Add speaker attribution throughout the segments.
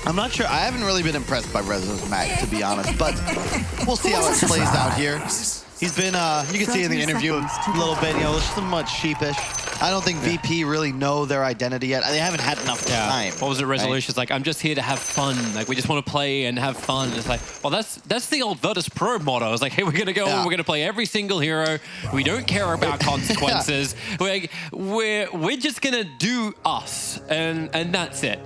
Speaker 1: I'm not sure. I haven't really been impressed by Rezo's mag, to be honest, but we'll see how it plays out here. He's been, you can see in the interview a little bit, you know, somewhat sheepish. I don't think VP really know their identity yet. They haven't had enough time.
Speaker 2: What was the resolution? It's like, I'm just here to have fun. Like, we just want to play and have fun. And it's like, well, that's the old Virtus.pro motto. It's like, hey, we're going to go, we're going to play every single hero. We don't care about consequences. We're just going to do us, and that's it.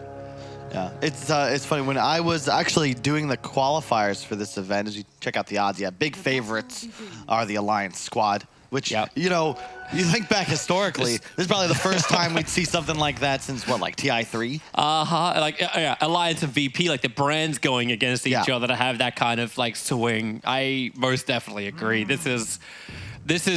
Speaker 1: Yeah, it's funny. When I was actually doing the qualifiers for this event, as you check out the odds, big favorites are the Alliance squad, which, you know, you think back historically, this is probably the first time we'd see something like that since, what, like TI3?
Speaker 2: Like, Alliance and VP, like the brands going against each other to have that kind of, like, swing. I most definitely agree. This is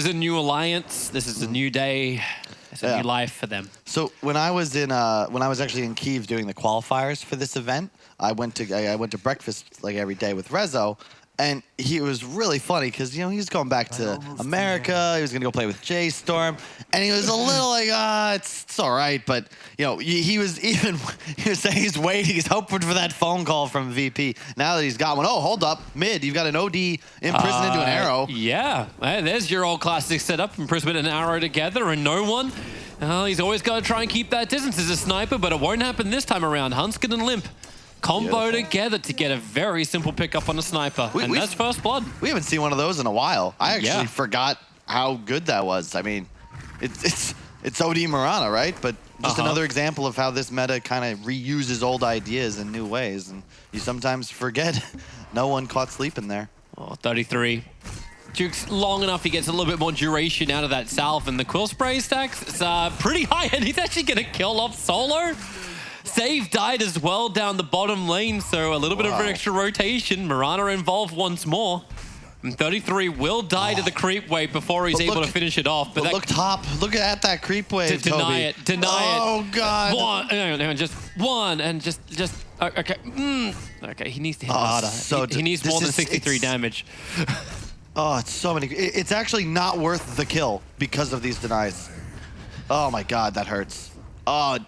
Speaker 2: a new Alliance. This is a new day. It's a new life for them.
Speaker 1: So when I was actually in Kyiv doing the qualifiers for this event, I went to breakfast like every day with Rezo, and he was really funny because, you know, he's going back to America. He was gonna go play with J-Storm, and he was a little like, it's all right, but you know, he was saying he's waiting, he's hoping for that phone call from VP. Now that he's got one, oh, hold up, mid, you've got an OD imprisoned into an arrow.
Speaker 2: Yeah, there's your old classic setup, imprisonment and an arrow together, and no one. He's always got to try and keep that distance as a sniper, but it won't happen this time around. Huntskin and Limp combo together to get a very simple pickup on a sniper, and that's first blood.
Speaker 1: We haven't seen one of those in a while. I actually forgot how good that was. I mean, it's OD Mirana, right? But just another example of how this meta kind of reuses old ideas in new ways, and you sometimes forget no one caught sleeping there.
Speaker 2: Oh, 33. Duke's long enough, he gets a little bit more duration out of that salve, and the quill spray stacks, it's pretty high, and he's actually going to kill off Solo. Save died as well down the bottom lane, so a little bit of an extra rotation. Mirana involved once more. And 33 will die to the creep wave before he's able to finish it off.
Speaker 1: But look top. Look at that creep wave,
Speaker 2: Deny it. Deny it.
Speaker 1: Oh, God.
Speaker 2: One. No, just one. And just okay. Okay, he needs to hit harder.
Speaker 1: So
Speaker 2: he needs more than 63 damage.
Speaker 1: Oh, it's so many. It's actually not worth the kill because of these denies. Oh, my God, that hurts. Oh,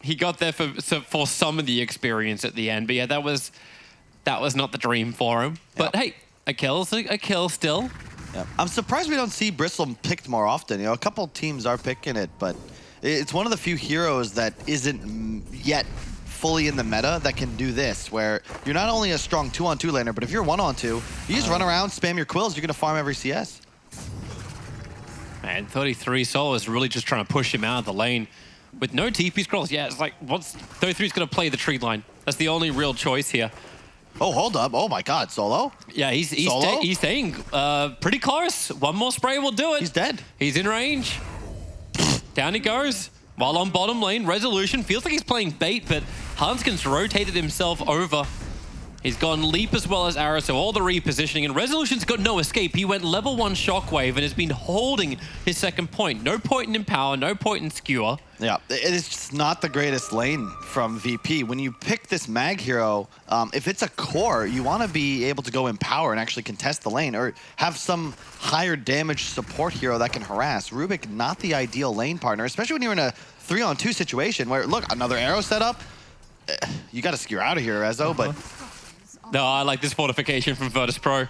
Speaker 2: he got there for some of the experience at the end, but yeah, that was not the dream for him. But hey, a kill still.
Speaker 1: Yeah. I'm surprised we don't see Bristle picked more often. You know, a couple teams are picking it, but it's one of the few heroes that isn't yet fully in the meta that can do this, where you're not only a strong 2-on-2 laner, but if you're 1-on-2, you just run around, spam your quills, you're gonna farm every CS.
Speaker 2: Man, 33 Solo is really just trying to push him out of the lane. With no TP scrolls, it's like, 33's going to play the tree line. That's the only real choice here.
Speaker 1: Oh, hold up. Oh, my God. Solo?
Speaker 2: Yeah, he's staying pretty close. One more spray will do it.
Speaker 1: He's dead.
Speaker 2: He's in range. Down he goes. While on bottom lane, Resolution feels like he's playing bait, but Hanskin's rotated himself over. He's gone leap as well as arrow, so all the repositioning, and Resolution's got no escape. He went level 1 shockwave and has been holding his second point. No point in Empower, no point in Skewer.
Speaker 1: Yeah, it's just not the greatest lane from VP. When you pick this mag hero, if it's a core, you want to be able to go Empower and actually contest the lane, or have some higher damage support hero that can harass. Rubik, not the ideal lane partner, especially when you're in a 3-on-2 situation where, look, another arrow setup. You got to skewer out of here, Rezo, but...
Speaker 2: No, I like this fortification from Virtus.pro.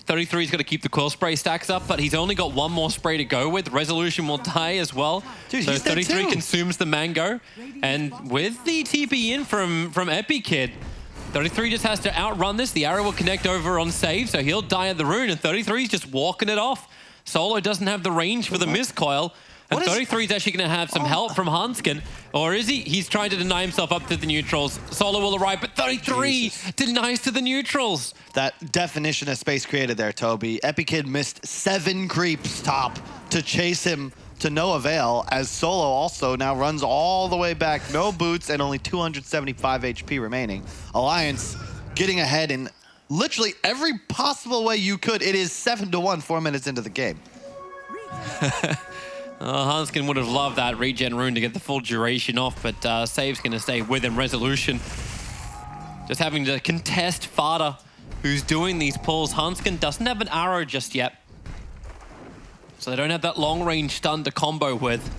Speaker 2: 33's got to keep the quill spray stacks up, but he's only got one more spray to go with. Resolution will die as well.
Speaker 1: Dude,
Speaker 2: so
Speaker 1: he's
Speaker 2: 33 consumes the mango. And with the TP in from Epi Kid, 33 just has to outrun this. The arrow will connect over on save, so he'll die at the rune, and 33's just walking it off. Solo doesn't have the range for the miscoil. And 33 is actually going to have some help from Hanskin. Or is he? He's trying to deny himself up to the neutrals. Solo will arrive, but 33 denies to the neutrals.
Speaker 1: That definition of space created there, Toby. Epikid missed 7 creeps top to chase him to no avail, as Solo also now runs all the way back. No boots and only 275 HP remaining. Alliance getting ahead in literally every possible way you could. It is 7-1, 4 minutes into the game.
Speaker 2: Hanskin would have loved that regen rune to get the full duration off, but Save's going to stay with him. Resolution just having to contest Fada, who's doing these pulls. Hanskin doesn't have an arrow just yet, so they don't have that long-range stun to combo with.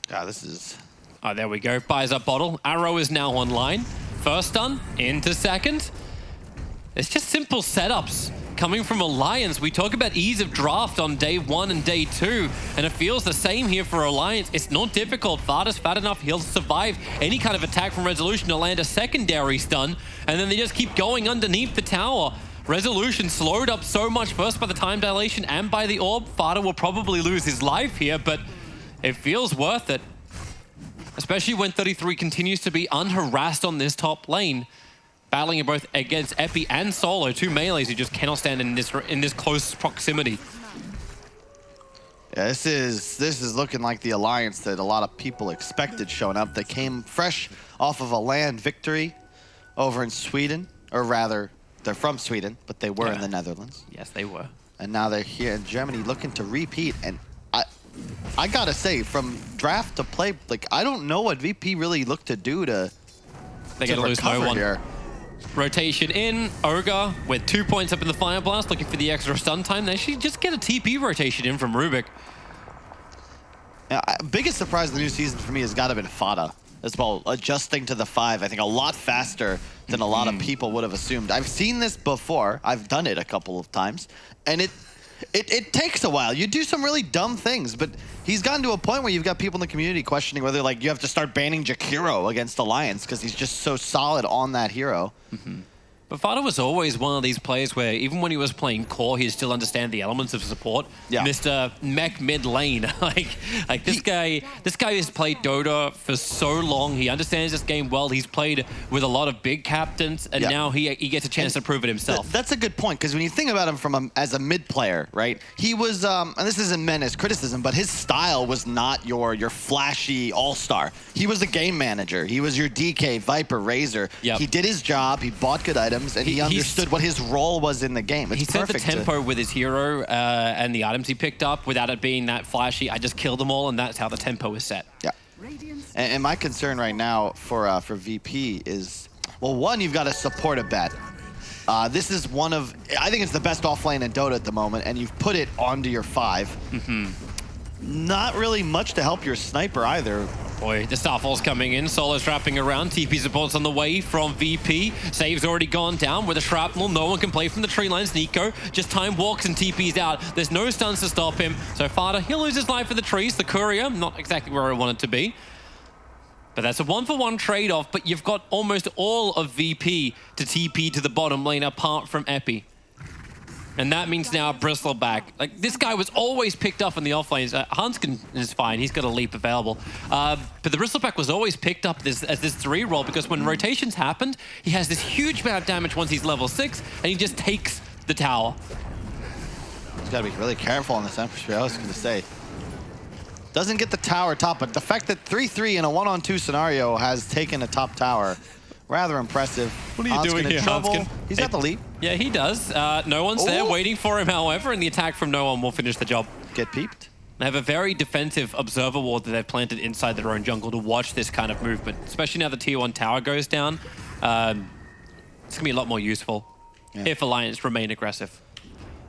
Speaker 1: God, this is
Speaker 2: Oh, there we go. Buys up bottle. Arrow is now online. First stun into second. It's just simple setups coming from Alliance. We talk about ease of draft on day 1 and day 2, and it feels the same here for Alliance. It's not difficult. Varda's fat enough. He'll survive any kind of attack from Resolution to land a secondary stun, and then they just keep going underneath the tower. Resolution slowed up so much, first by the time dilation and by the orb. Varda will probably lose his life here, but it feels worth it. Especially when 33 continues to be unharassed on this top lane. Battling both against Epi and Solo, 2 melees who just cannot stand in this close proximity.
Speaker 1: Yeah, this is looking like the Alliance that a lot of people expected showing up. They came fresh off of a land victory over in Sweden, or rather, they're from Sweden, but they were in the Netherlands.
Speaker 2: Yes, they were.
Speaker 1: And now they're here in Germany looking to repeat. And I gotta say, from draft to play, like, I don't know what VP really looked to do to
Speaker 2: They're gonna lose no one.
Speaker 1: Here.
Speaker 2: Rotation in, Ogre with 2 points up in the Fire Blast, looking for the extra stun time. They should just get a TP rotation in from Rubik.
Speaker 1: Yeah, biggest surprise of the new season for me has got to have been Fada as well, adjusting to the 5. I think a lot faster than a lot of people would have assumed. I've seen this before. I've done it a couple of times, and it takes a while. You do some really dumb things, but he's gotten to a point where you've got people in the community questioning whether, like, you have to start banning Jakiro against Alliance because he's just so solid on that hero.
Speaker 2: But Fada was always one of these players where even when he was playing core, he'd still understand the elements of support.
Speaker 1: Yeah.
Speaker 2: Mr. Mech mid lane. like this guy has played Dota for so long. He understands this game well. He's played with a lot of big captains, and now he gets a chance to prove it himself.
Speaker 1: That's a good point, because when you think about him as a mid player, right? He was, and this isn't meant as criticism, but his style was not your flashy all-star. He was a game manager. He was your DK, Viper, Razor.
Speaker 2: Yep.
Speaker 1: He did his job. He bought good items. And he understood what his role was in the game. It's
Speaker 2: he set the
Speaker 1: perfect
Speaker 2: tempo with his hero and the items he picked up without it being that flashy. I just killed them all, and that's how the tempo is set.
Speaker 1: Yeah. And my concern right now for VP is, well, one, you've got to support a bet. This is one of, I think it's the best offlane in Dota at the moment, and you've put it onto your 5. Not really much to help your sniper either.
Speaker 2: Boy, the Starfall's coming in. Solo's wrapping around. TP support's on the way from VP. Save's already gone down with a shrapnel. No one can play from the tree lines. Nico just time walks and TP's out. There's no stuns to stop him. So Fada, he'll lose his life for the trees. The courier, not exactly where I want it to be. But that's a 1-for-1 trade-off. But you've got almost all of VP to TP to the bottom lane apart from Epi. And that means now Bristleback. Like, this guy was always picked up in the offlanes. Hanskin is fine. He's got a leap available. But the Bristleback was always picked up as this 3 role because when rotations happened, he has this huge amount of damage once he's level 6, and he just takes the tower.
Speaker 1: He's got to be really careful on this Empress. I was going to say. Doesn't get the tower top, but the fact that 3-3 in a 1-on-2 scenario has taken a top tower. Rather impressive.
Speaker 2: What are you doing here, Hanskin?
Speaker 1: He's got the lead.
Speaker 2: Yeah, he does. No one's there waiting for him, however, and the attack from no one will finish the job.
Speaker 1: Get peeped.
Speaker 2: They have a very defensive observer ward that they've planted inside their own jungle to watch this kind of movement, especially now the tier 1 tower goes down. It's going to be a lot more useful if Alliance remain aggressive.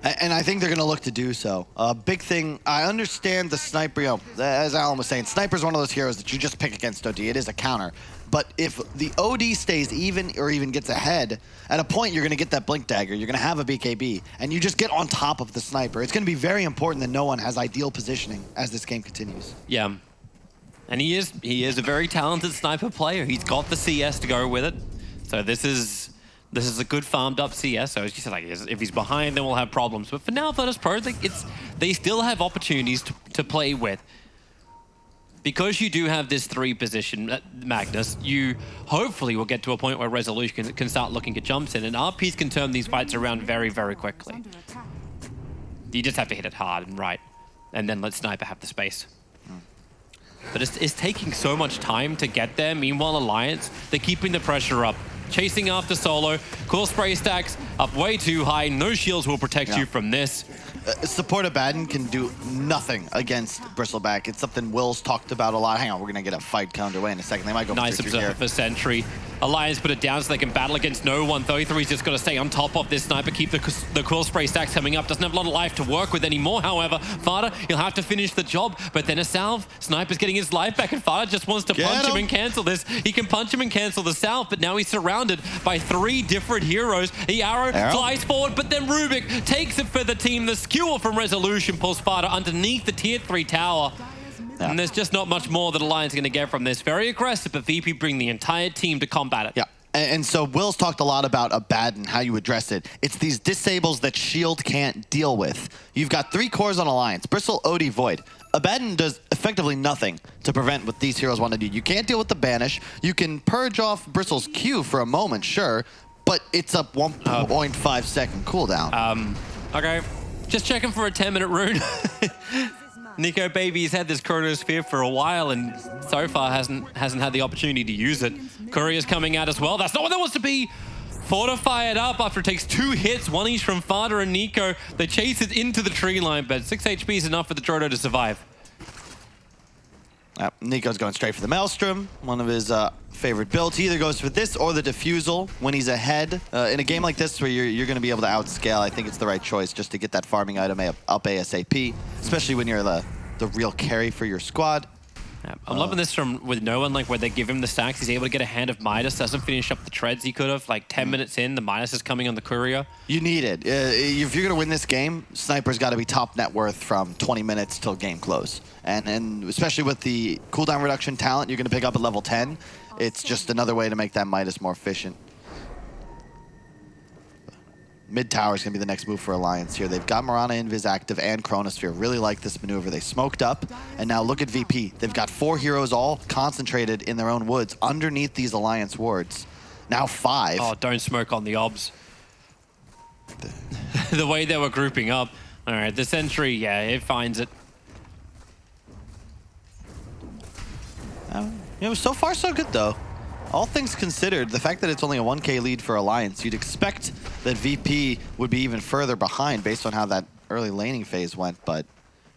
Speaker 1: And I think they're going to look to do so. Big thing, I understand the sniper, you know, as Alan was saying, sniper's one of those heroes that you just pick against OD. It is a counter. But if the OD stays even or even gets ahead, at a point you're going to get that Blink Dagger, you're going to have a BKB, and you just get on top of the sniper. It's going to be very important that no one has ideal positioning as this game continues.
Speaker 2: Yeah. And he is a very talented sniper player. He's got the CS to go with it. So this is a good farmed up CS. So as you said, like, if he's behind, then we'll have problems. But for now, Virtus.pro, they still have opportunities to play with. Because you do have this 3 position, Magnus, you hopefully will get to a point where Resolution can start looking at jumps in, and RPs can turn these fights around very, very quickly. You just have to hit it hard and right, and then let Sniper have the space. But it's taking so much time to get there. Meanwhile, Alliance, they're keeping the pressure up. chasing after Solo. Cool spray stacks up way too high. No shields will protect you from this.
Speaker 1: Support Abaddon can do nothing against Bristleback. It's something Will's talked about a lot. Hang on, we're going to get a fight counter away in a second. They might go
Speaker 2: nice
Speaker 1: for
Speaker 2: observer for Sentry. Alliance put it down so they can battle against no one. 33's just got to stay on top of this sniper, keep the cool spray stacks coming up. Doesn't have a lot of life to work with anymore, however. Fada, he'll have to finish the job, but then a salve. Sniper's getting his life back, and Fada just wants to punch him and cancel this. He can punch him and cancel the salve, but now he's surrounded by 3 different heroes. The arrow flies forward, but then Rubik takes it for the team. The skewer from Resolution pulls Fada underneath the tier 3 tower. Yeah. And there's just not much more that Alliance is going to get from this. Very aggressive, but VP bring the entire team to combat it.
Speaker 1: Yeah. And so Will's talked a lot about Abaddon, how you address it. It's these disables that Shield can't deal with. You've got 3 cores on Alliance, Bristle, Odie, Void. Abaddon does effectively nothing to prevent what these heroes want to do. You can't deal with the Banish. You can purge off Bristle's Q for a moment, sure, but it's a 1.5 second cooldown.
Speaker 2: Okay, just checking for a 10-minute rune. Nico Baby's had this Chronosphere for a while and so far hasn't had the opportunity to use it. Courier's coming out as well. That's not what that wants to be. Fortify it up after it takes 2 hits, 1 each from Fada and Nico. They chase it into the tree line, but 6 HP is enough for the Drodo to survive.
Speaker 1: Nico's going straight for the Maelstrom, one of his favorite builds. He either goes for this or the Diffusal when he's ahead. In a game like this where you're going to be able to outscale, I think it's the right choice just to get that farming item up ASAP, especially when you're the real carry for your squad.
Speaker 2: Yeah, I'm loving this with no one, like where they give him the stacks. He's able to get a hand of Midas, doesn't finish up the treads he could have. Like 10 minutes in, the Midas is coming on the Courier.
Speaker 1: You need it. If you're going to win this game, Sniper's got to be top net worth from 20 minutes till game close. And especially with the cooldown reduction talent you're going to pick up at level 10, it's just another way to make that Midas more efficient. Mid tower is going to be the next move for Alliance here. They've got Mirana Invis active and Chronosphere. Really like this maneuver. They smoked up, and now look at VP. They've got 4 heroes all concentrated in their own woods underneath these Alliance wards. Now 5.
Speaker 2: Oh, don't smoke on the obs. The way they were grouping up. All right, the Sentry, yeah, it finds it.
Speaker 1: So far so good though. All things considered, the fact that it's only a 1K lead for Alliance, you'd expect that VP would be even further behind based on how that early laning phase went, but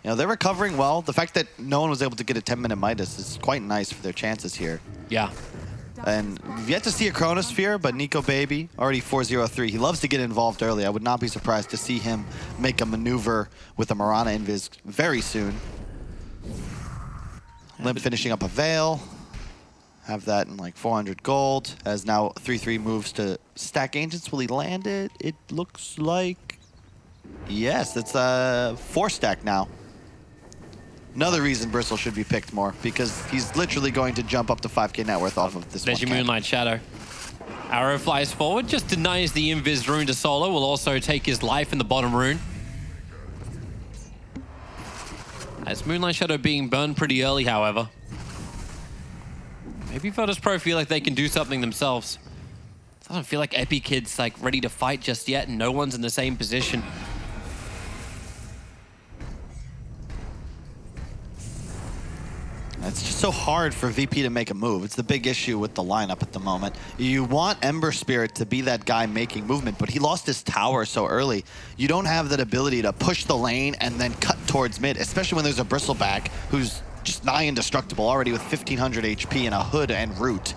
Speaker 1: they're recovering well. The fact that no one was able to get a 10-minute Midas is quite nice for their chances here.
Speaker 2: Yeah.
Speaker 1: And we've yet to see a Chronosphere, but Nico Baby, already 4-0-3. He loves to get involved early. I would not be surprised to see him make a maneuver with a Mirana Invis very soon. Limp finishing up a Veil. Have that in like 400 gold, as now 3-3 moves to stack Ancients. Will he land it? It looks like... Yes, it's a 4-stack now. Another reason Bristle should be picked more, because he's literally going to jump up to 5K net worth off of this one.
Speaker 2: There's your Moonlight Shadow. Arrow flies forward, just denies the Invis rune to Solo. Will also take his life in the bottom rune. As Moonlight Shadow being burned pretty early, however. Maybe Virtus.pro feel like they can do something themselves. It doesn't feel like Epi Kid's like ready to fight just yet, and no one's in the same position.
Speaker 1: It's just so hard for VP to make a move. It's the big issue with the lineup at the moment. You want Ember Spirit to be that guy making movement, but he lost his tower so early. You don't have that ability to push the lane and then cut towards mid, especially when there's a Bristleback who's just nigh indestructible already with 1500 HP and a hood and root.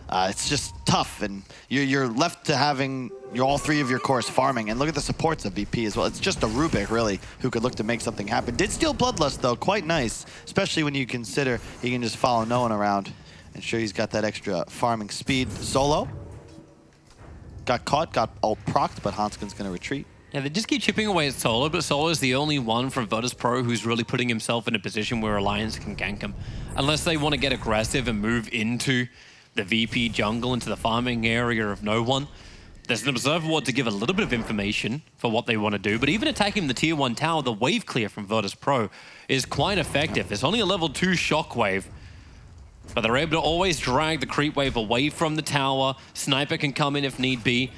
Speaker 1: It's just tough, and you're left to having all 3 of your cores farming. And look at the supports of VP as well. It's just a Rubik, really, who could look to make something happen. Did steal Bloodlust, though, quite nice, especially when you consider he can just follow no one around. And sure, he's got that extra farming speed. Solo got caught, got ult procced, but Hanskin's going to retreat.
Speaker 2: Yeah, they just keep chipping away at Solo, but Solo is the only one from Virtus.pro who's really putting himself in a position where Alliance can gank him. Unless they want to get aggressive and move into the VP jungle, into the farming area of no one. There's an observer ward to give a little bit of information for what they want to do, but even attacking the tier 1 tower, the wave clear from Virtus.pro is quite effective. It's only a level 2 shockwave, but they're able to always drag the creep wave away from the tower. Sniper can come in if need be.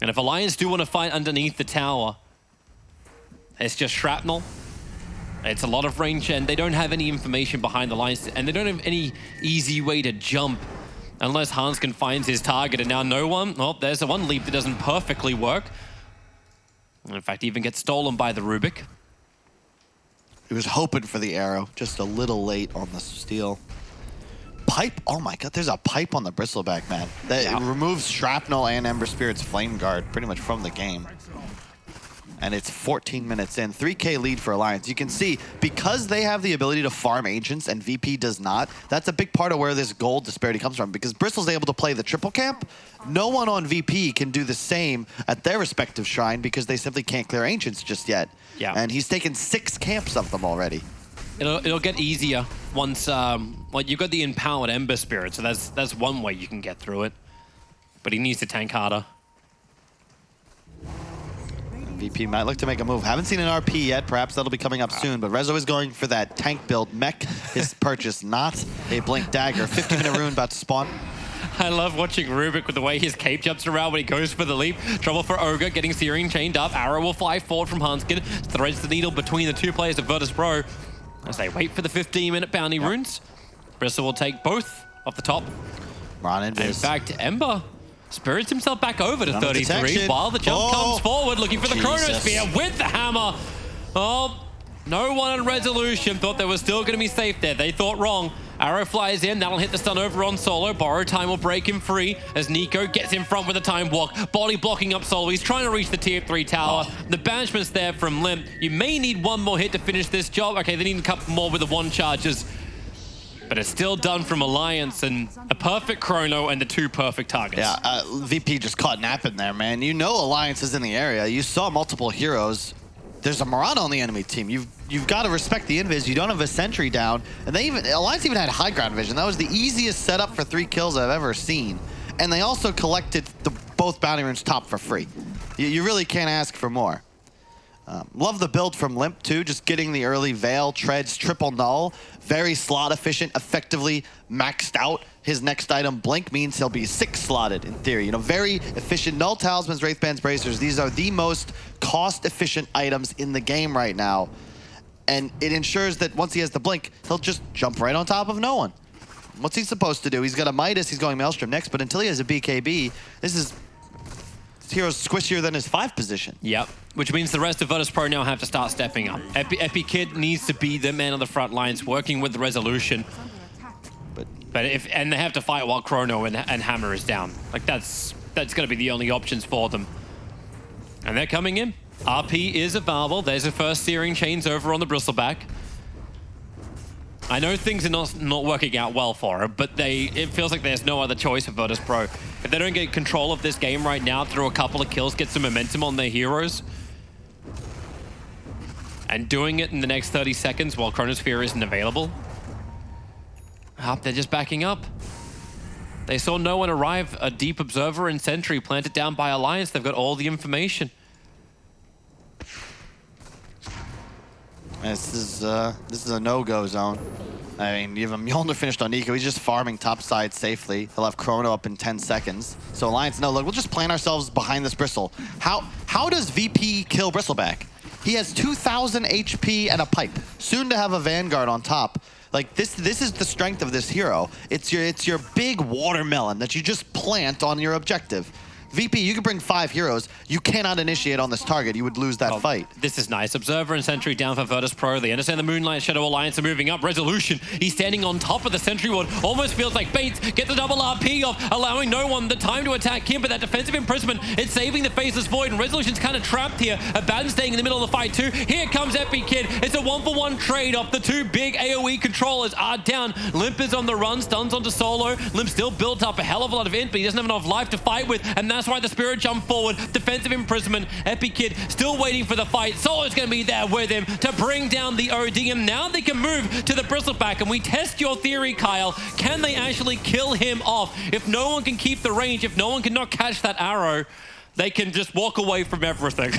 Speaker 2: And if Alliance do want to fight underneath the tower, it's just shrapnel. It's a lot of range, and they don't have any information behind the lines, and they don't have any easy way to jump unless Hanskin finds his target, and now no one. Oh, there's the one leap that doesn't perfectly work. In fact, even gets stolen by the Rubik.
Speaker 1: He was hoping for the arrow, just a little late on the steal. Pipe, oh my god, there's a pipe on the Bristleback, man. That removes Shrapnel and Ember Spirit's Flame Guard pretty much from the game. And it's 14 minutes in. 3K lead for Alliance. You can see, because they have the ability to farm agents and VP does not, that's a big part of where this gold disparity comes from. Because Bristol's able to play the triple camp, no one on VP can do the same at their respective shrine because they simply can't clear agents just yet.
Speaker 2: Yeah.
Speaker 1: And he's taken 6 camps of them already.
Speaker 2: It'll get easier once, well, you've got the empowered Ember Spirit, so that's one way you can get through it. But he needs to tank harder.
Speaker 1: VP might look to make a move. Haven't seen an RP yet. Perhaps that'll be coming up soon. But Rezo is going for that tank build. Mech, his purchase, not a Blink Dagger. 50-minute rune about to spawn.
Speaker 2: I love watching Rubik with the way his cape jumps around when he goes for the leap. Trouble for Ogre, getting Searing chained up. Arrow will fly forward from Hanskin. Threads the needle between the two players of Virtus.pro as they wait for the 15-minute bounty runes. Bristol will take both off the top. And in fact, Ember spirits himself back over to 33 while the jump comes forward, looking for the Chronosphere with the hammer. Oh, no one in Resolution thought they were still going to be safe there. They thought wrong. Arrow flies in, that'll hit the stun over on Solo. Borrow time will break him free as Nico gets in front with a time walk. Body blocking up Solo. He's trying to reach the tier 3 tower. The banishment's there from Limp. You may need one more hit to finish this job. Okay, they need a couple more with the 1 charges. But it's still done from Alliance, and a perfect chrono and the 2 perfect targets.
Speaker 1: Yeah, VP just caught napping there, man. You know Alliance is in the area. You saw multiple heroes. There's a Murata on the enemy team. You've got to respect the invis. You don't have a sentry down. And Alliance even had high ground vision. That was the easiest setup for 3 kills I've ever seen. And they also collected both bounty runes top for free. You really can't ask for more. Love the build from Limp too, just getting the early Veil, Treads, triple null. Very slot efficient, effectively maxed out. His next item, Blink, means he'll be 6 slotted in theory. You know, very efficient. Null Talismans, Wraithbands, Bracers, these are the most cost efficient items in the game right now. And it ensures that once he has the Blink, he'll just jump right on top of no one. What's he supposed to do? He's got a Midas, he's going Maelstrom next, but until he has a BKB, this hero's squishier than his 5 position.
Speaker 2: Yep, which means the rest of Virtus.pro now have to start stepping up. Epi Kid needs to be the man on the front lines, working with the Resolution. And they have to fight while Chrono and Hammer is down. Like that's going to be the only options for them. And they're coming in. RP is available. There's the first Searing Chains over on the Bristleback. I know things are not working out well for her, but it feels like there's no other choice for Virtus.pro. If they don't get control of this game right now through a couple of kills, get some momentum on their heroes, and doing it in the next 30 seconds while Chronosphere isn't available, they're just backing up. They saw no one arrive. A deep observer and sentry planted down by Alliance. They've got all the information.
Speaker 1: This is a no-go zone. I mean, you have a Mjolnir finished on Nico. He's just farming top side safely. He'll have Chrono up in 10 seconds. So Alliance, no, look, we'll just plant ourselves behind this Bristle. How does VP kill Bristleback? He has 2,000 HP and a pipe. Soon to have a Vanguard on top. Like, this is the strength of this hero. It's your big watermelon that you just plant on your objective. VP, you can bring 5 heroes. You cannot initiate on this target. You would lose that fight.
Speaker 2: This is nice. Observer and Sentry down for Virtus.pro. They understand the Moonlight Shadow Alliance are moving up. Resolution, he's standing on top of the Sentry Ward. Almost feels like Bates. Get the double RP off, allowing no one the time to attack him, but that defensive imprisonment, it's saving the Faceless Void, and Resolution's kind of trapped here. Abaddon staying in the middle of the fight too. Here comes Epi Kid. It's a 1-for-1 trade-off. The 2 big AoE controllers are down. Limp is on the run, stuns onto Solo. Limp still built up a hell of a lot of int, but he doesn't have enough life to fight with, and that's why the Spirit jump forward, defensive imprisonment. Epi Kid still waiting for the fight. Solo's going to be there with him to bring down the OD, and now they can move to the Bristleback, and we test your theory, Kyle. Can they actually kill him off? If no one can keep the range, if no one cannot catch that arrow, they can just walk away from everything.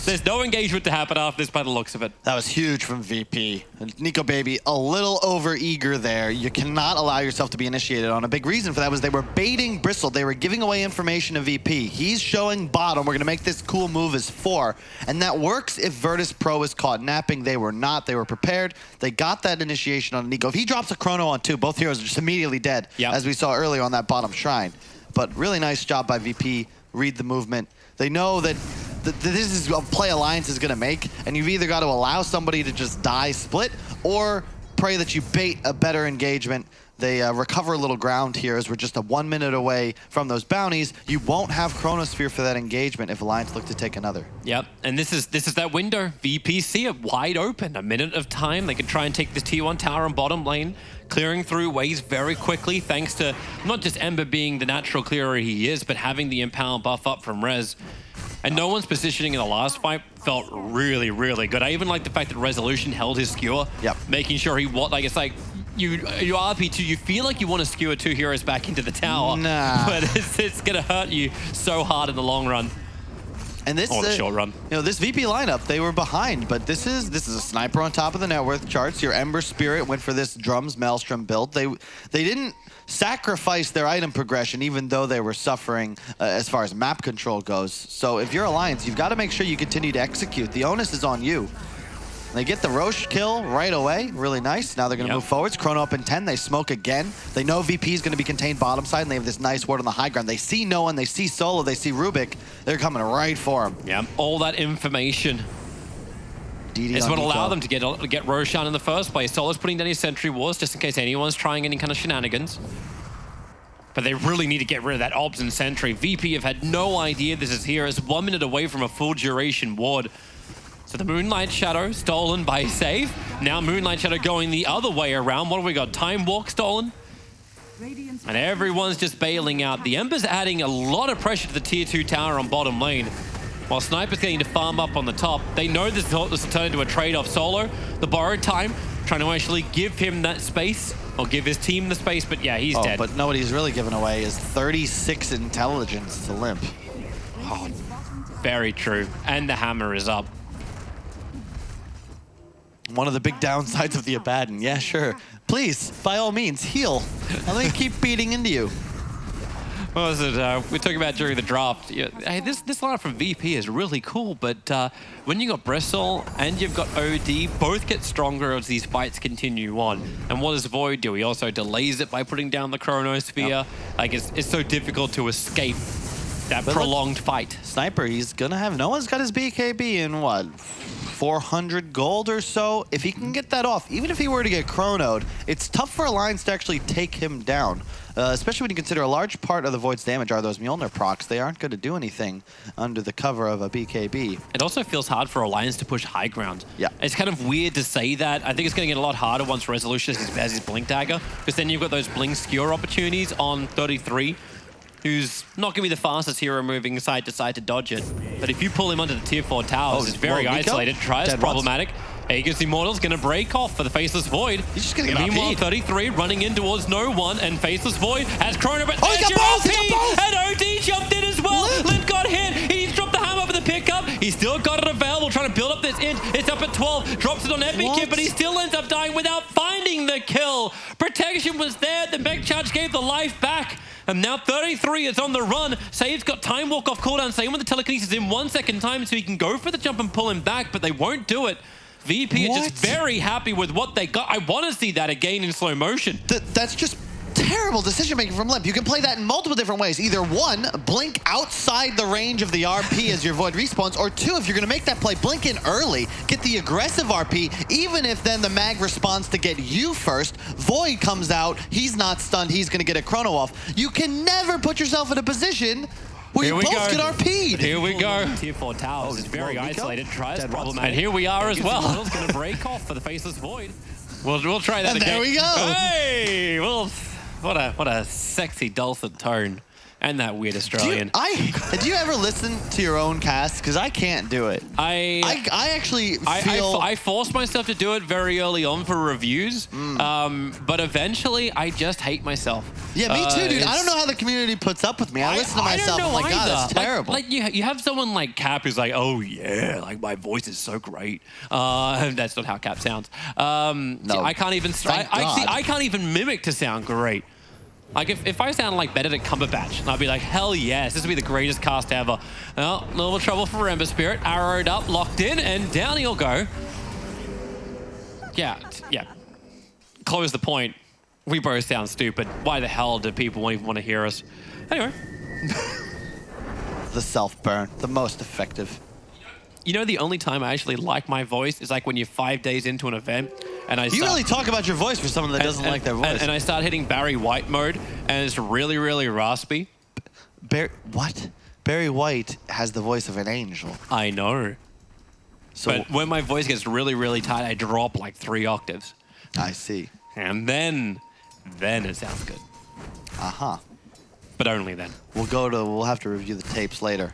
Speaker 2: There's no engagement to happen after this by the looks of it.
Speaker 1: That was huge from VP. Nico Baby, a little over-eager there. You cannot allow yourself to be initiated on. A big reason for that was they were baiting Bristle. They were giving away information to VP. He's showing bottom. We're going to make this cool move as 4. And that works if Virtus.pro is caught napping. They were not. They were prepared. They got that initiation on Nico. If he drops a chrono on 2, both heroes are just immediately dead, as we saw earlier on that bottom shrine. But really nice job by VP. Read the movement. They know that this is a play Alliance is going to make, and you've either got to allow somebody to just die split or pray that you bait a better engagement. They recover a little ground here as we're just a 1 minute away from those bounties. You won't have Chronosphere for that engagement if Alliance look to take another.
Speaker 2: Yep, and this is that window. VP see it wide open. A minute of time. They can try and take this tier 1 tower on bottom lane, clearing through waves very quickly thanks to not just Ember being the natural clearer he is, but having the Empower buff up from Rez. And no one's positioning in the last fight felt really, really good. I even like the fact that Resolution held his skewer, making sure he it's like you RP2, you feel like you want to skewer 2 heroes back into the tower, but it's going to hurt you so hard in the long run.
Speaker 1: And this,
Speaker 2: the short run.
Speaker 1: You know, this VP lineup, they were behind, but this is a sniper on top of the net worth charts. Your Ember Spirit went for this Drums Maelstrom build. They didn't sacrifice their item progression, even though they were suffering as far as map control goes. So if you're Alliance, you've got to make sure you continue to execute. The onus is on you. They get the Roche kill right away. Really nice. Now they're going to move forwards. Chrono up in 10. They smoke again. They know VP is going to be contained bottom side, and they have this nice ward on the high ground. They see no one. They see Solo. They see Rubik. They're coming right for him.
Speaker 2: Yeah, all that information is what allowed them to get Roshan in the first place. Solo's putting down his sentry walls just in case anyone's trying any kind of shenanigans. But they really need to get rid of that Obs and sentry. VP have had no idea this is here. It's 1 minute away from a full duration ward. So the Moonlight Shadow stolen by Save. Now Moonlight Shadow going the other way around. What have we got? Time Walk stolen. And everyone's just bailing out. The Ember's adding a lot of pressure to the tier 2 tower on bottom lane. While Sniper's getting to farm up on the top. They know this will turn into a trade-off. Solo, the borrowed time, trying to actually give him that space, or give his team the space, but yeah, he's dead.
Speaker 1: But what he's really given away is 36 intelligence to Limp.
Speaker 2: Oh, very true. And the hammer is up.
Speaker 1: One of the big downsides of the Abaddon. Yeah, sure. Please, by all means, heal. I'll let me keep beating into you.
Speaker 2: What was it? We talked about during the draft. Yeah, hey, this lineup from VP is really cool, but when you got Bristle and you've got OD, both get stronger as these fights continue on. And what does Void do? He also delays it by putting down the Chronosphere. Like, it's so difficult to escape that prolonged fight.
Speaker 1: Sniper, he's gonna have, no one's got his BKB in what, 400 gold or so? If he can get that off, even if he were to get chronoed, it's tough for Alliance to actually take him down. Especially when you consider a large part of the Void's damage are those Mjolnir procs. They aren't going to do anything under the cover of a BKB.
Speaker 2: It also feels hard for Alliance to push high ground.
Speaker 1: Yeah.
Speaker 2: It's kind of weird to say that. I think it's going to get a lot harder once Resolution has his Blink Dagger, because then you've got those Blink Skewer opportunities on 33, who's not going to be the fastest hero moving side to side to dodge it. But if you pull him under the tier 4 towers, it's very isolated. Tries problematic. Aegis Immortal's going to break off for the Faceless Void.
Speaker 1: He's just going to get
Speaker 2: Meanwhile, 33 running in towards no one, and Faceless Void has Chrono, but
Speaker 1: he got both! He got both!
Speaker 2: And OD jumped in as well. Limp got hit. He's dropped the hammer for the pickup. He's still got it available, trying to build up this inch. It's up at 12. Drops it on Epic Kid, but he still ends up dying without finding the kill. Protection was there. The mech charge gave the life back. And now 33 is on the run. Save's got Time Walk off cooldown. Same with the telekinesis in 1 second time, so he can go for the jump and pull him back, but they won't do it. VP are just very happy with what they got. I want to see that again in slow motion.
Speaker 1: That's just terrible decision making from Limp. You can play that in multiple different ways. Either one, blink outside the range of the RP as your Void respawns, or two, if you're going to make that play, blink in early, get the aggressive RP, even if then the mag responds to get you first. Void comes out, he's not stunned, he's going to get a chrono off. You can never put yourself in a position where you both get RP'd.
Speaker 2: Here we go.
Speaker 3: Tier 4 towers is very isolated. Tries problematic.
Speaker 2: And here we are as well.
Speaker 3: It's going to break off for the Faceless Void.
Speaker 2: We'll try that
Speaker 1: and
Speaker 2: again.
Speaker 1: There we go.
Speaker 2: Hey, well, what a sexy dulcet tone. And that weird Australian.
Speaker 1: Do you ever listen to your own cast? Because I can't do it. I actually feel...
Speaker 2: I forced myself to do it very early on for reviews, but eventually I just hate myself.
Speaker 1: Yeah, me too, dude. I don't know how the community puts up with me. I listen to myself and I'm like, God, that's terrible.
Speaker 2: Like you have someone like Cap who's like, oh yeah, like my voice is so great. That's not how Cap sounds.
Speaker 1: No,
Speaker 2: I can't even... I can't even mimic to sound great. Like, if I sound like Benedict Cumberbatch, I'd be like, hell yes, this would be the greatest cast ever. Well, a little trouble for Ember Spirit. Arrowed up, locked in, and down he'll go. Yeah. Close the point. We both sound stupid. Why the hell do people even want to hear us? Anyway.
Speaker 1: The self-burn, the most effective.
Speaker 2: You know, the only time I actually like my voice is like when you're 5 days into an event and
Speaker 1: You really talk about your voice for someone that doesn't like their voice.
Speaker 2: And I start hitting Barry White mode and it's really, really raspy.
Speaker 1: What? Barry White has the voice of an angel.
Speaker 2: I know.
Speaker 1: So
Speaker 2: but when my voice gets really, really tight, I drop like 3 octaves.
Speaker 1: I see.
Speaker 2: And then it sounds good.
Speaker 1: Uh-huh.
Speaker 2: But only then.
Speaker 1: We'll have to review the tapes later.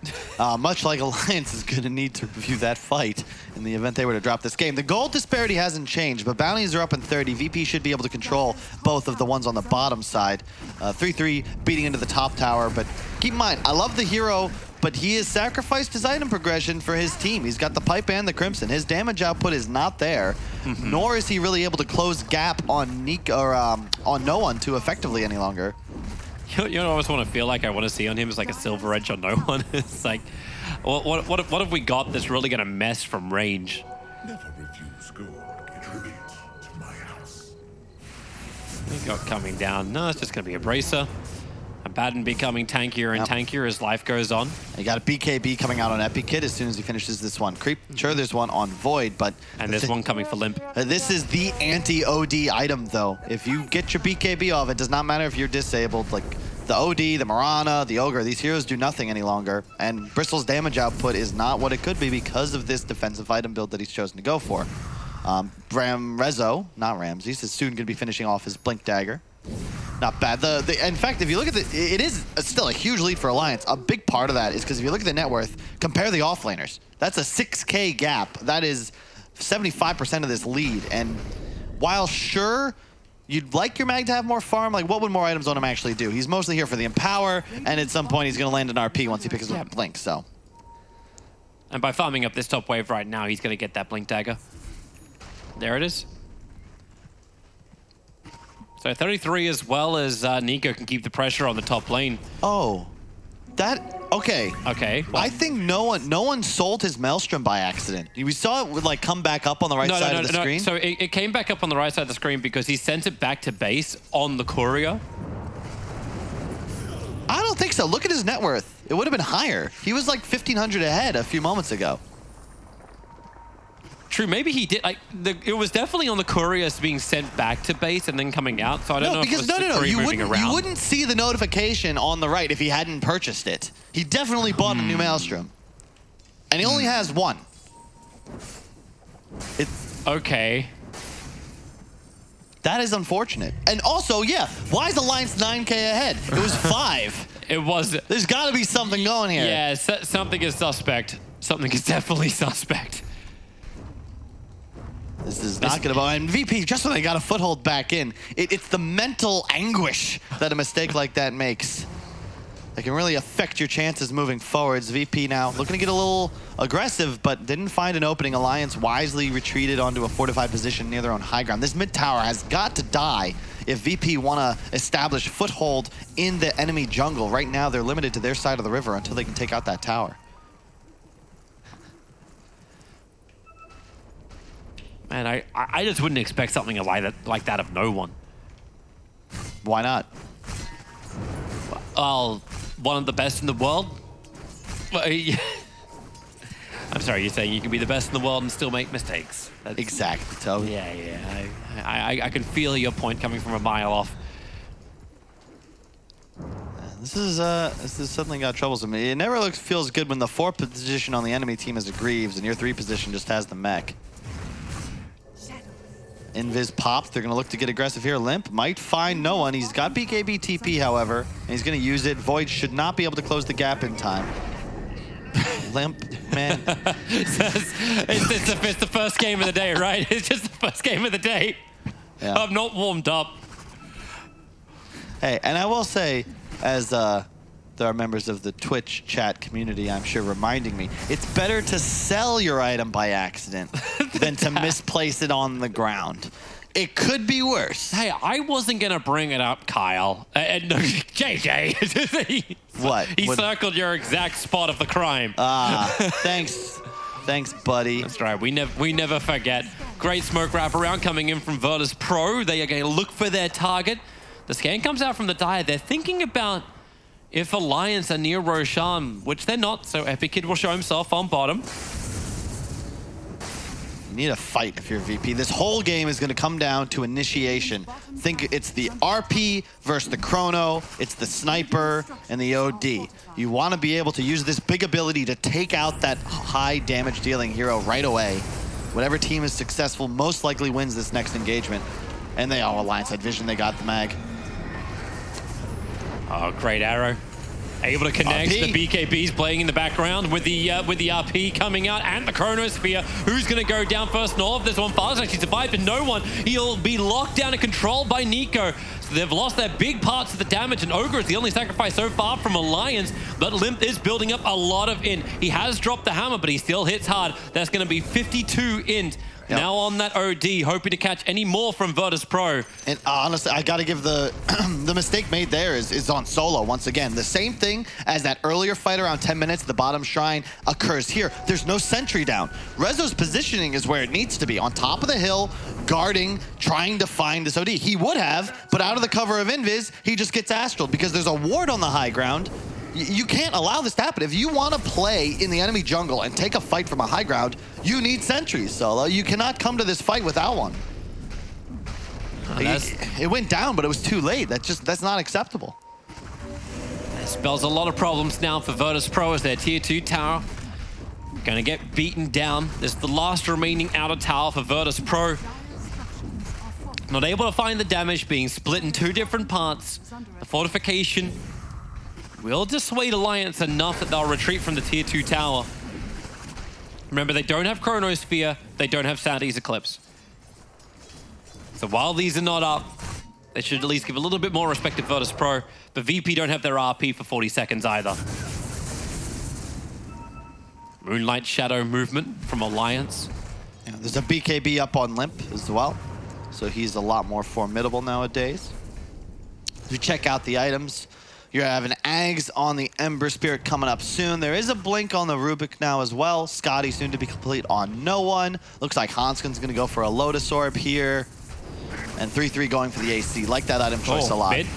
Speaker 1: Much like Alliance is going to need to review that fight in the event they were to drop this game. The gold disparity hasn't changed, but bounties are up in 30. VP should be able to control both of the ones on the bottom side. 3-3 beating into the top tower, but keep in mind, I love the hero, but he has sacrificed his item progression for his team. He's got the pipe and the crimson. His damage output is not there, nor is he really able to close gap on on no one too effectively any longer.
Speaker 2: You know what I always want to feel like I want to see on him is like a silver edge on no one. It's like, what have we got that's really going to mess from range?
Speaker 4: Never refuse gold. Contribute to my house.
Speaker 2: We got coming down. No, it's just going to be a bracer. Abaddon becoming tankier and tankier as life goes on.
Speaker 1: You got a BKB coming out on Epic Kid as soon as he finishes this one. Creep, sure, there's one on Void, but...
Speaker 2: And there's one coming for Limp.
Speaker 1: This is the anti-OD item, though. If you get your BKB off, it does not matter if you're disabled. Like, the OD, the Mirana, the Ogre, these heroes do nothing any longer. And Bristol's damage output is not what it could be because of this defensive item build that he's chosen to go for. Rezo, not Ramses, is soon going to be finishing off his Blink Dagger. Not bad. In fact, if you look at it is still a huge lead for Alliance. A big part of that is because if you look at the net worth, compare the offlaners. That's a 6K gap. That is 75% of this lead. And while sure, you'd like your mag to have more farm, like what would more items on him actually do? He's mostly here for the Empower, and at some point he's going to land an RP once he picks up Blink, so.
Speaker 2: And by farming up this top wave right now, he's going to get that Blink Dagger. There it is. So 33 as well as Nico can keep the pressure on the top lane.
Speaker 1: Oh, okay.
Speaker 2: Okay. Well,
Speaker 1: I think no one sold his Maelstrom by accident. We saw it would like come back up on the right side of the screen.
Speaker 2: So it came back up on the right side of the screen because he sent it back to base on the courier.
Speaker 1: I don't think so. Look at his net worth. It would have been higher. He was like 1,500 ahead a few moments ago.
Speaker 2: True, maybe he did. Like, it was definitely on the courier being sent back to base and then coming out. So I don't know if it was the courier moving around.
Speaker 1: You wouldn't see the notification on the right if he hadn't purchased it. He definitely bought a new Maelstrom, and he only has one.
Speaker 2: Okay.
Speaker 1: That is unfortunate. And also, yeah, why is Alliance 9K ahead? It was 5.
Speaker 2: It was.
Speaker 1: There's got to be something going here.
Speaker 2: Yeah, something is suspect. Something is definitely suspect.
Speaker 1: This is not going to go. And VP, just when they got a foothold back in, it's the mental anguish that a mistake like that makes. That can really affect your chances moving forwards. VP now looking to get a little aggressive, but didn't find an opening. Alliance wisely retreated onto a fortified position near their own high ground. This mid tower has got to die if VP want to establish foothold in the enemy jungle. Right now, they're limited to their side of the river until they can take out that tower.
Speaker 2: Man, I just wouldn't expect something like that of no one.
Speaker 1: Why not?
Speaker 2: Well, one of the best in the world? Well, yeah. I'm sorry, you're saying you can be the best in the world and still make mistakes. That's,
Speaker 1: exactly, Toby.
Speaker 2: Yeah. I can feel your point coming from a mile off.
Speaker 1: This is suddenly got troublesome. It never feels good when the 4 position on the enemy team is a Greaves and your 3 position just has the mech. Invis pops. They're going to look to get aggressive here. Limp might find no one. He's got BKB TP, however, and he's going to use it. Void should not be able to close the gap in time. Limp, man.
Speaker 2: It's the first game of the day, right? It's just the first game of the day.
Speaker 1: Yeah.
Speaker 2: I'm not warmed up.
Speaker 1: Hey, and I will say, as there are members of the Twitch chat community, I'm sure, reminding me, it's better to sell your item by accident than to misplace it on the ground. It could be worse.
Speaker 2: Hey, I wasn't going to bring it up, Kyle. JJ.
Speaker 1: What?
Speaker 2: He circled your exact spot of the crime.
Speaker 1: Thanks. Thanks, buddy.
Speaker 2: That's right. We never forget. Great smoke wraparound coming in from Virtus.pro. They are going to look for their target. The scan comes out from the Dire. They're thinking about if Alliance are near Roshan, which they're not, so Epic Kid will show himself on bottom.
Speaker 1: You need a fight if you're VP. This whole game is going to come down to initiation. Think it's the RP versus the Chrono, it's the Sniper, and the OD. You want to be able to use this big ability to take out that high damage dealing hero right away. Whatever team is successful most likely wins this next engagement. And they all Alliance had vision, they got the mag.
Speaker 2: Oh, great arrow. Able to connect.
Speaker 1: RP.
Speaker 2: The BKB's playing in the background with the RP coming out and the Chronosphere. Who's going to go down first? North. There's one fast actually survived, but no one. He'll be locked down and controlled by Nico. So they've lost their big parts of the damage, and Ogre is the only sacrifice so far from Alliance. But Limp is building up a lot of int. He has dropped the hammer, but he still hits hard. That's going to be 52 int. Yep. Now on that OD, hoping to catch any more from Virtus.pro.
Speaker 1: And honestly, I got to give the the mistake made there is on solo once again. The same thing as that earlier fight around 10 minutes, the bottom shrine occurs here. There's no sentry down. Rezo's positioning is where it needs to be, on top of the hill, guarding, trying to find this OD. He would have, but out of the cover of Invis, he just gets astraled because there's a ward on the high ground. You can't allow this to happen. If you want to play in the enemy jungle and take a fight from a high ground, you need sentries, Solo. You cannot come to this fight without one. It went down, but it was too late. That's not acceptable.
Speaker 2: That spells a lot of problems now for Virtus.pro as their tier 2 tower gonna get beaten down. This is the last remaining outer tower for Virtus.pro. Not able to find the damage, being split in two different parts. The fortification will dissuade Alliance enough that they'll retreat from the tier 2 tower. Remember, they don't have Chronosphere, they don't have Sandy's Eclipse. So while these are not up, they should at least give a little bit more respect to Virtus.pro, but VP don't have their RP for 40 seconds either. Moonlight Shadow movement from Alliance.
Speaker 1: Yeah, there's a BKB up on Limp as well, so he's a lot more formidable nowadays. If you check out the items, you're having Ags on the Ember Spirit coming up soon. There is a blink on the Rubik now as well. Scotty soon to be complete on no one. Looks like Hanskin's going to go for a Lotus Orb here. And 3-3 going for the AC. Like that item choice a lot.
Speaker 2: Mid.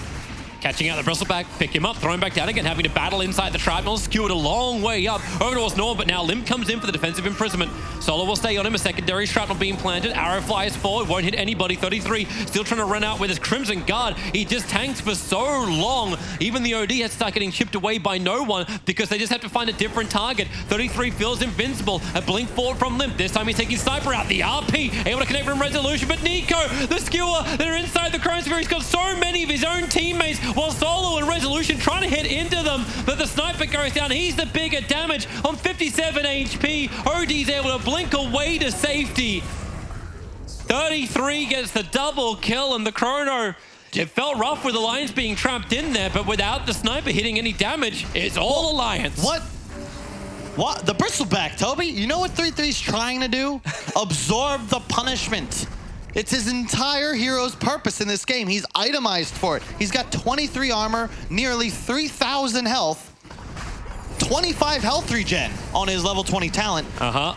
Speaker 2: Catching out the bristleback, pick him up, throw him back down again, having to battle inside the tribunal, skewered a long way up over towards Norm, but now Limp comes in for the defensive imprisonment. Solo will stay on him, a secondary shrapnel being planted, arrow flies forward, won't hit anybody, 33, still trying to run out with his Crimson Guard. He just tanks for so long, even the OD has to start getting chipped away by no one because they just have to find a different target. 33 feels invincible, a blink forward from Limp, this time he's taking Sniper out, the RP, able to connect from Resolution, but Nico, the skewer, they're inside the Chronosphere, he's got so many of his own teammates, while Solo and Resolution trying to hit into them, but the Sniper goes down. He's the bigger damage on 57 HP. OD's able to blink away to safety. 33 gets the double kill, and the Chrono, it felt rough with Alliance being trapped in there, but without the Sniper hitting any damage, it's all Alliance.
Speaker 1: What? The bristleback, Toby? You know what 3-3's trying to do? Absorb the punishment. It's his entire hero's purpose in this game. He's itemized for it. He's got 23 armor, nearly 3,000 health, 25 health regen on his level 20 talent.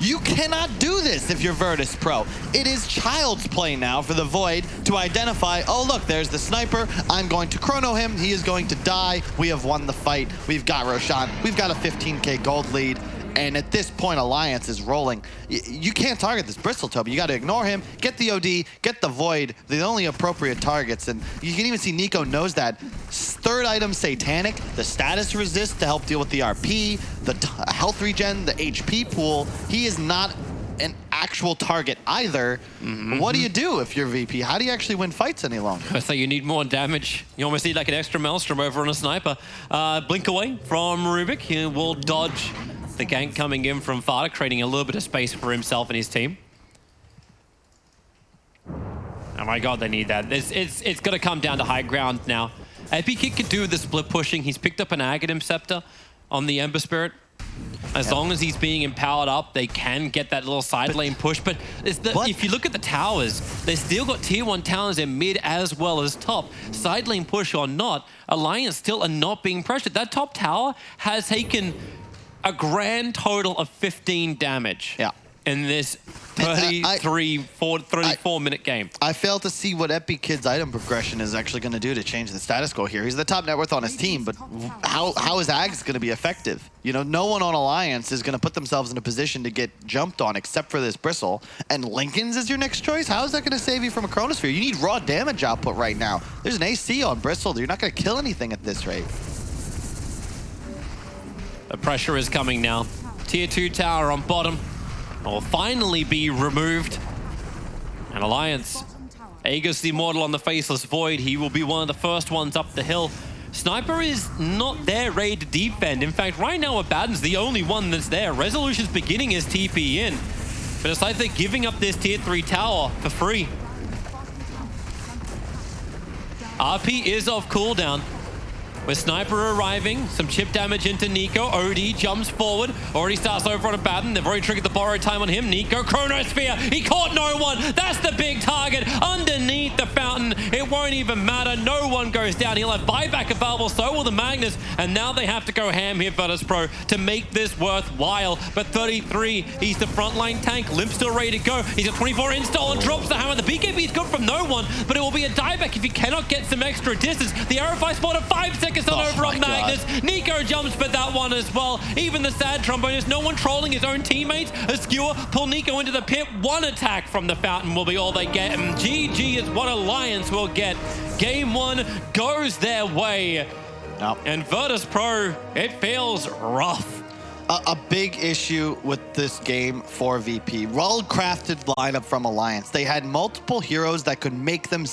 Speaker 1: You cannot do this if you're Virtus.pro. It is child's play now for the Void to identify, oh look, there's the Sniper. I'm going to chrono him. He is going to die. We have won the fight. We've got Roshan. We've got a 15k gold lead. And at this point, Alliance is rolling. You can't target this Bristol, Toby. You got to ignore him, get the OD, get the Void, the only appropriate targets. And you can even see Nico knows that. Third item, Satanic, the status resist to help deal with the RP, the health regen, the HP pool. He is not an actual target either. What do you do if you're VP? How do you actually win fights any longer?
Speaker 2: So you need more damage. You almost need like an extra Maelstrom over on a sniper. Blink away from Rubik. He will dodge the gank coming in from Fada, creating a little bit of space for himself and his team. Oh my god, they need that. It's going to come down to high ground now. Epikid could do the split pushing. He's picked up an Aghanim Scepter on the Ember Spirit. As long as he's being empowered up, they can get that little side lane push. But if you look at the towers, they've still got tier 1 towers in mid as well as top. Side lane push or not, Alliance still are not being pressured. That top tower has taken a grand total of 15 damage in this 34-minute game.
Speaker 1: I fail to see what Epikid's item progression is actually going to do to change the status quo here. He's the top net worth on his team, but how is Ags going to be effective? You know, no one on Alliance is going to put themselves in a position to get jumped on except for this Bristle. And Linken's is your next choice? How is that going to save you from a Chronosphere? You need raw damage output right now. There's an AC on Bristle. You're not going to kill anything at this rate.
Speaker 2: The pressure is coming now. Tier 2 tower on bottom will finally be removed. And Alliance, Aegis the Immortal on the Faceless Void. He will be one of the first ones up the hill. Sniper is not there ready to defend. In fact, right now Abaddon's the only one that's there. Resolution's beginning his TP in. But it's like they're giving up this tier 3 tower for free. RP is off cooldown. With Sniper arriving, some chip damage into Nico. OD jumps forward, already starts over on Abaddon. They've already triggered the borrowed time on him. Nico, Chronosphere, he caught no one. That's the big target underneath the fountain. It won't even matter. No one goes down. He'll have buyback available, so will the Magnus. And now they have to go ham here, Virtus.pro, to make this worthwhile. But 33, he's the frontline tank. Limp's still ready to go. He's a 24 install and drops the hammer. The BKB is good from no one, but it will be a dieback if you cannot get some extra distance. The Arify spot at 5 seconds over on Magnus. Nico jumps for that one as well. Even the sad trombonist, no one trolling his own teammates. A skewer, pull Nico into the pit. One attack from the fountain will be all they get. And GG is what Alliance will get. Game 1 goes their way. And Virtus.pro, it feels rough.
Speaker 1: A big issue with this game for VP. Well-crafted lineup from Alliance. They had multiple heroes that could make them